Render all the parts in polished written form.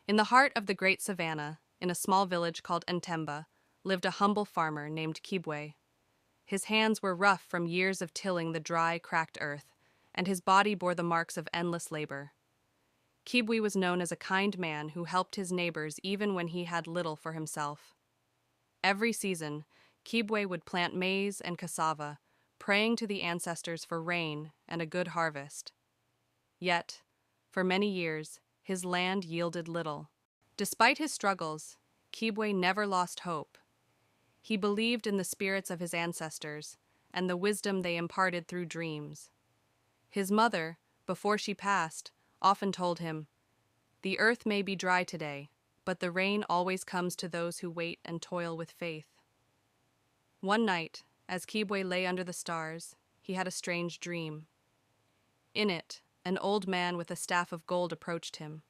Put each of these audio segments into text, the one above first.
In the heart of the great savannah, in a small village called Ntemba, lived a humble farmer named Kibwe. His hands were rough from years of tilling the dry, cracked earth, and his body bore the marks of endless labor. Kibwe was known as a kind man who helped his neighbors even when he had little for himself. Every season, Kibwe would plant maize and cassava, praying to the ancestors for rain and a good harvest. Yet, for many years, his land yielded little. Despite his struggles, Kibwe never lost hope. He believed in the spirits of his ancestors and the wisdom they imparted through dreams. His mother, before she passed, often told him, "The earth may be dry today, but the rain always comes to those who wait and toil with faith." One night, as Kibwe lay under the stars, he had a strange dream. In it, an old man with a staff of gold approached him.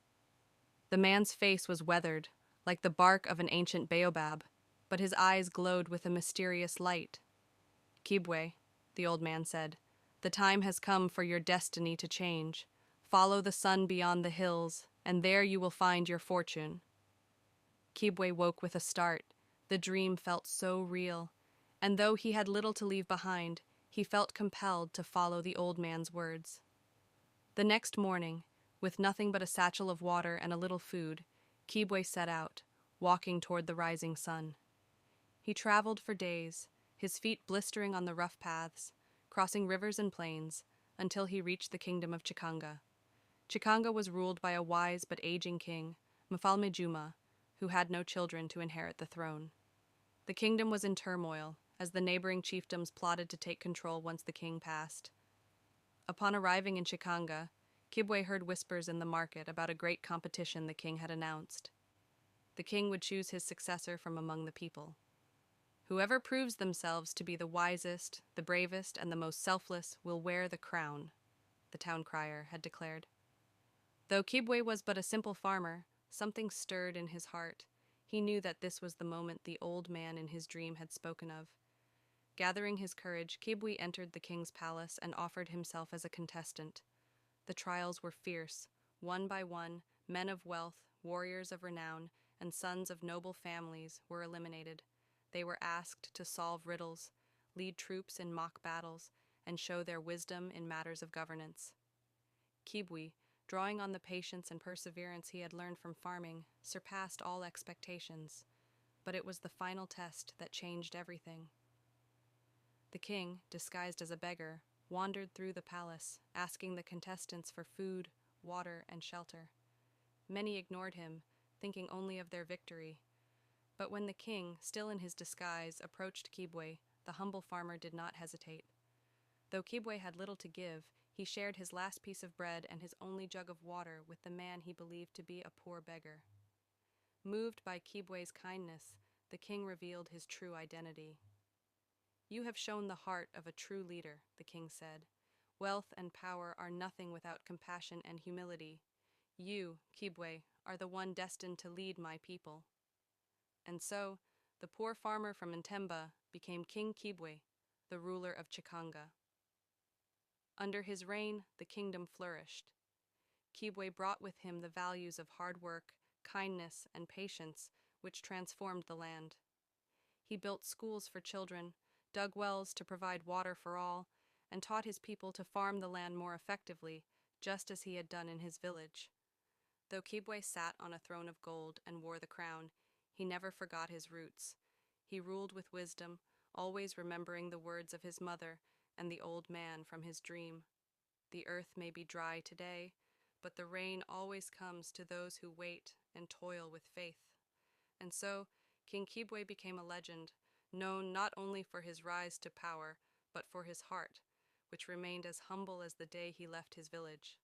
The man's face was weathered, like the bark of an ancient baobab, but his eyes glowed with a mysterious light. "Kibwe," the old man said, "the time has come for your destiny to change. Follow the sun beyond the hills, and there you will find your fortune." Kibwe woke with a start. The dream felt so real, and though he had little to leave behind, he felt compelled to follow the old man's words. The next morning, with nothing but a satchel of water and a little food, Kibwe set out, walking toward the rising sun. He traveled for days, his feet blistering on the rough paths, crossing rivers and plains, until he reached the kingdom of Chikanga. Chikanga was ruled by a wise but aging king, Mfalme Juma, who had no children to inherit the throne. The kingdom was in turmoil, as the neighboring chiefdoms plotted to take control once the king passed. Upon arriving in Chikanga, Kibwe heard whispers in the market about a great competition the king had announced. The king would choose his successor from among the people. "Whoever proves themselves to be the wisest, the bravest, and the most selfless will wear the crown," the town crier had declared. Though Kibwe was but a simple farmer, something stirred in his heart. He knew that this was the moment the old man in his dream had spoken of. Gathering his courage, Kibwe entered the king's palace and offered himself as a contestant. The trials were fierce. One by one, men of wealth, warriors of renown, and sons of noble families were eliminated. They were asked to solve riddles, lead troops in mock battles, and show their wisdom in matters of governance. Kibwe, drawing on the patience and perseverance he had learned from farming, surpassed all expectations. But it was the final test that changed everything. The king, disguised as a beggar, wandered through the palace, asking the contestants for food, water, and shelter. Many ignored him, thinking only of their victory. But when the king, still in his disguise, approached Kibwe, the humble farmer did not hesitate. Though Kibwe had little to give, he shared his last piece of bread and his only jug of water with the man he believed to be a poor beggar. Moved by Kibwe's kindness, the king revealed his true identity. "You have shown the heart of a true leader," the king said. "Wealth and power are nothing without compassion and humility. You, Kibwe, are the one destined to lead my people." And so, the poor farmer from Ntemba became King Kibwe, the ruler of Chikanga. Under his reign, the kingdom flourished. Kibwe brought with him the values of hard work, kindness, and patience, which transformed the land. He built schools for children, dug wells to provide water for all, and taught his people to farm the land more effectively, just as he had done in his village. Though Kibwe sat on a throne of gold and wore the crown, he never forgot his roots. He ruled with wisdom, always remembering the words of his mother and the old man from his dream. "The earth may be dry today, but the rain always comes to those who wait and toil with faith." And so, King Kibwe became a legend, known not only for his rise to power, but for his heart, which remained as humble as the day he left his village.